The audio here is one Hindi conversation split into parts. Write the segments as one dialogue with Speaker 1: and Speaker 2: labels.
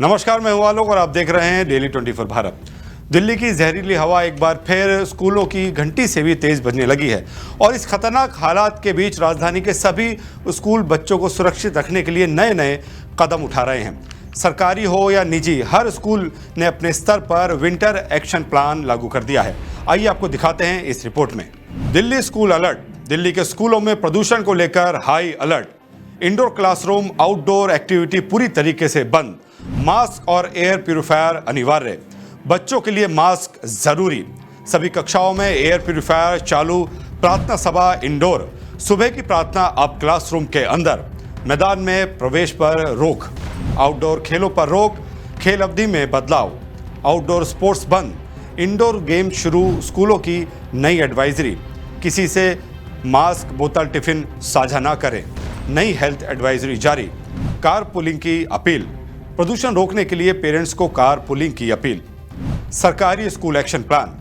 Speaker 1: नमस्कार, मैं हूं आलोक और आप देख रहे हैं डेली 24 भारत। दिल्ली की जहरीली हवा एक बार फिर स्कूलों की घंटी से भी तेज बजने लगी है और इस खतरनाक हालात के बीच राजधानी के सभी स्कूल बच्चों को सुरक्षित रखने के लिए नए नए कदम उठा रहे हैं। सरकारी हो या निजी, हर स्कूल ने अपने स्तर पर विंटर एक्शन प्लान लागू कर दिया है। आइए आपको दिखाते हैं इस रिपोर्ट में। Delhi school alert. दिल्ली के स्कूलों में प्रदूषण को लेकर high alert. Indoor classroom, outdoor activity पूरी तरीके से बंद। मास्क और एयर प्यूरिफायर अनिवार्य। बच्चों के लिए मास्क जरूरी। सभी कक्षाओं में एयर प्यूरिफायर चालू। प्रार्थना सभा इंडोर। सुबह की प्रार्थना अब क्लासरूम के अंदर। मैदान में प्रवेश पर रोक। आउटडोर खेलों पर रोक। खेल अवधि में बदलाव। आउटडोर स्पोर्ट्स बंद। इंडोर गेम शुरू। स्कूलों की नई एडवाइजरी। किसी से मास्क, बोतल, टिफिन साझा ना करें। नई हेल्थ एडवाइजरी जारी। कार पुलिंग की अपील। प्रदूषण रोकने के लिए पेरेंट्स को कार पुलिंग की अपील। सरकारी स्कूल एक्शन प्लान।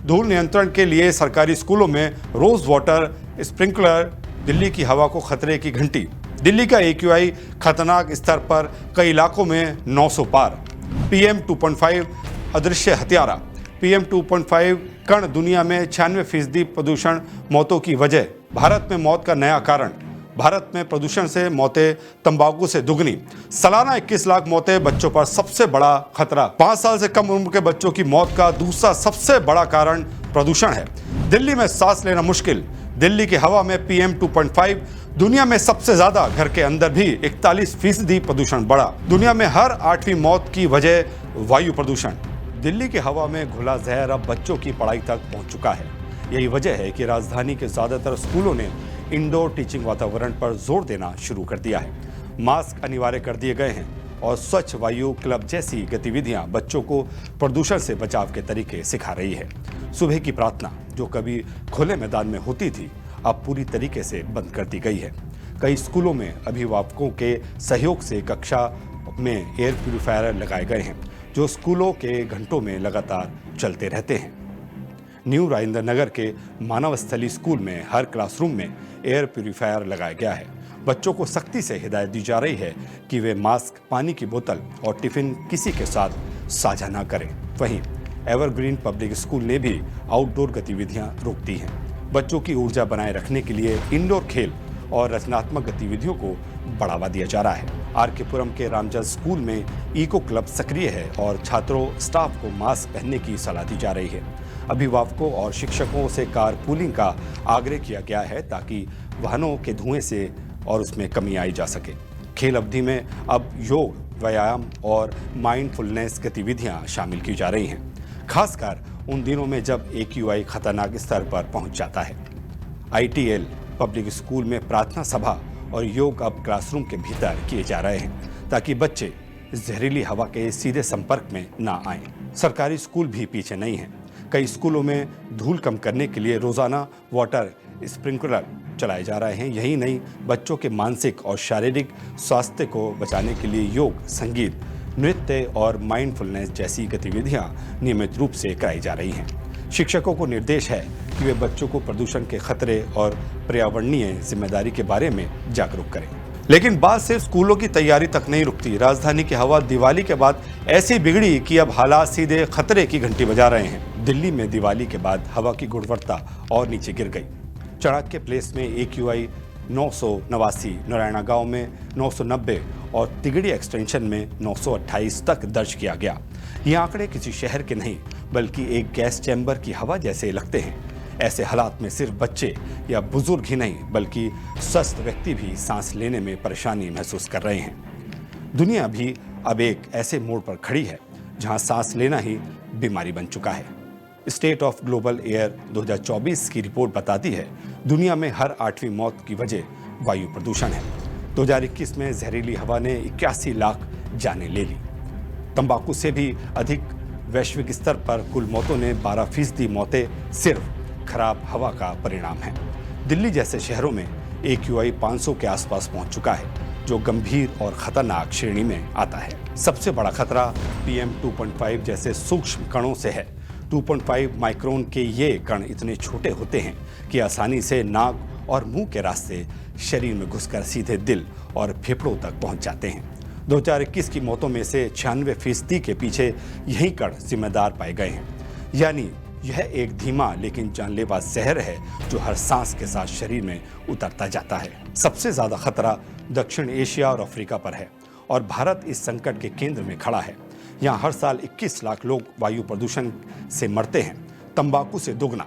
Speaker 1: धूल नियंत्रण के लिए सरकारी स्कूलों में रोज वाटर स्प्रिंकलर। दिल्ली की हवा को खतरे की घंटी। दिल्ली का AQI खतरनाक स्तर पर, कई इलाकों में 900 पार। PM 2.5 अदृश्य हत्यारा। PM 2.5 कण दुनिया में 96% प्रदूषण मौतों की वजह। भारत में मौत का नया कारण। भारत में प्रदूषण से मौतें तंबाकू से दुगनी। सालाना 21 लाख मौतें। बच्चों पर सबसे बड़ा खतरा। 5 साल से कम उम्र के बच्चों की मौत का दूसरा सबसे बड़ा कारण प्रदूषण है। दिल्ली में सांस लेना मुश्किल। दिल्ली की हवा में PM 2.5। दुनिया में सबसे ज्यादा। घर के अंदर भी 41% प्रदूषण बढ़ा। दुनिया में हर 8वीं मौत की वजह वायु प्रदूषण। दिल्ली की हवा में घुला जहर अब बच्चों की पढ़ाई तक पहुंच चुका है। यही वजह है कि राजधानी के ज्यादातर स्कूलों ने इंडोर टीचिंग वातावरण पर जोर देना शुरू कर दिया है। मास्क अनिवार्य कर दिए गए हैं और स्वच्छ वायु क्लब जैसी गतिविधियां बच्चों को प्रदूषण से बचाव के तरीके सिखा रही है। सुबह की प्रार्थना, जो कभी खुले मैदान में होती थी, अब पूरी तरीके से बंद कर दी गई है। कई स्कूलों में अभिभावकों के सहयोग से कक्षा में एयर प्यूरिफायर लगाए गए हैं, जो स्कूलों के घंटों में लगातार चलते रहते हैं। न्यू राजेंद्र नगर के मानव स्थली स्कूल में हर क्लासरूम में एयर प्यूरिफायर लगाया गया है। बच्चों को सख्ती से हिदायत दी जा रही है कि वे मास्क, पानी की बोतल और टिफिन किसी के साथ साझा ना करें। वहीं एवरग्रीन पब्लिक स्कूल ने भी आउटडोर गतिविधियां रोक दी हैं। बच्चों की ऊर्जा बनाए रखने के लिए इंडोर खेल और रचनात्मक गतिविधियों को बढ़ावा दिया जा रहा है। RK पुरम के रामजल स्कूल में इको क्लब सक्रिय है और छात्रों, स्टाफ को मास्क पहनने की सलाह दी जा रही है। अभिभावकों और शिक्षकों से कार पूलिंग का आग्रह किया गया है ताकि वाहनों के धुएं से और उसमें कमी आई जा सके। खेल अवधि में अब योग, व्यायाम और माइंडफुलनेस गतिविधियां शामिल की जा रही हैं, खासकर उन दिनों में जब AQI खतरनाक स्तर पर पहुंच जाता है। ITL पब्लिक स्कूल में प्रार्थना सभा और योग अब क्लासरूम के भीतर किए जा रहे हैं ताकि बच्चे जहरीली हवा के सीधे संपर्क में ना आएं। सरकारी स्कूल भी पीछे नहीं हैं। कई स्कूलों में धूल कम करने के लिए रोजाना वाटर स्प्रिंकलर चलाए जा रहे हैं। यही नहीं, बच्चों के मानसिक और शारीरिक स्वास्थ्य को बचाने के लिए योग, संगीत, नृत्य और माइंडफुलनेस जैसी गतिविधियां नियमित रूप से कराई जा रही हैं। शिक्षकों को निर्देश है कि वे बच्चों को प्रदूषण के खतरे और पर्यावरणीय जिम्मेदारी के बारे में जागरूक करें। लेकिन बात सिर्फ स्कूलों की तैयारी तक नहीं रुकती। राजधानी की हवा दिवाली के बाद ऐसी बिगड़ी कि अब हालात सीधे खतरे की घंटी बजा रहे हैं। दिल्ली में दिवाली के बाद हवा की गुणवत्ता और नीचे गिर गई। चाणक्य प्लेस में AQI 989, नारायणा गांव में 990 और तिगड़ी एक्सटेंशन में 928 तक दर्ज किया गया। ये आंकड़े किसी शहर के नहीं, बल्कि एक गैस चैम्बर की हवा जैसे लगते हैं। ऐसे हालात में सिर्फ बच्चे या बुजुर्ग ही नहीं, बल्कि स्वस्थ व्यक्ति भी सांस लेने में परेशानी महसूस कर रहे हैं। दुनिया भी अब एक ऐसे मोड़ पर खड़ी है जहां सांस लेना ही बीमारी बन चुका है। स्टेट ऑफ ग्लोबल एयर 2024 की रिपोर्ट बताती है दुनिया में हर 8वीं मौत की वजह वायु प्रदूषण है। 2021 में जहरीली हवा ने 81 लाख जानें ले ली। तंबाकू से भी अधिक वैश्विक स्तर पर कुल मौतों ने 12% मौतें सिर्फ खराब हवा का परिणाम है। दिल्ली जैसे शहरों में AQI 500 के आसपास पहुंच चुका है, जो गंभीर और खतरनाक श्रेणी में आता है। सबसे बड़ा खतरा PM 2.5 जैसे सूक्ष्म कणों से है। 2.5 माइक्रोन के ये कण इतने छोटे होते हैं कि आसानी से नाक और मुंह के रास्ते शरीर में घुसकर सीधे दिल और फेफड़ों तक पहुंच जाते हैं। 2021 की मौतों में से 96% के पीछे यही कण जिम्मेदार पाए गए हैं। यानी यह एक धीमा लेकिन जानलेवा जहर है जो हर सांस के साथ शरीर में उतरता जाता है। सबसे ज्यादा खतरा दक्षिण एशिया और अफ्रीका पर है और भारत इस संकट के केंद्र में खड़ा है। यहाँ हर साल 21 लाख लोग वायु प्रदूषण से मरते हैं, तंबाकू से दोगुना।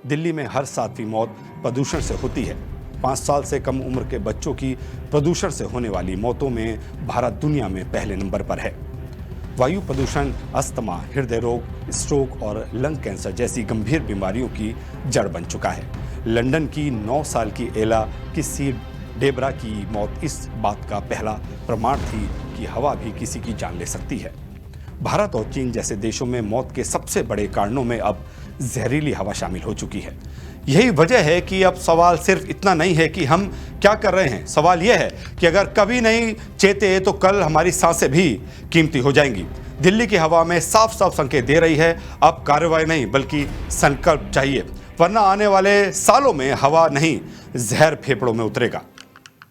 Speaker 1: दिल्ली में हर 7वीं मौत प्रदूषण से होती है। 5 साल से कम उम्र के बच्चों की प्रदूषण से होने वाली मौतों में भारत दुनिया में पहले नंबर पर है। वायु प्रदूषण अस्थमा, हृदय रोग, स्ट्रोक और लंग कैंसर जैसी गंभीर बीमारियों की जड़ बन चुका है। लंदन की 9 साल की एला किसी डेबरा की मौत इस बात का पहला प्रमाण थी कि हवा भी किसी की जान ले सकती है। भारत और चीन जैसे देशों में मौत के सबसे बड़े कारणों में अब जहरीली हवा शामिल हो चुकी है। यही वजह है कि अब सवाल सिर्फ इतना नहीं है कि हम क्या कर रहे हैं, सवाल यह है कि अगर कभी नहीं चेते तो कल हमारी सांसें भी कीमती हो जाएंगी। दिल्ली की हवा में साफ साफ संकेत दे रही है, अब कार्रवाई नहीं बल्कि संकल्प चाहिए, वरना आने वाले सालों में हवा नहीं जहर फेफड़ों में उतरेगा।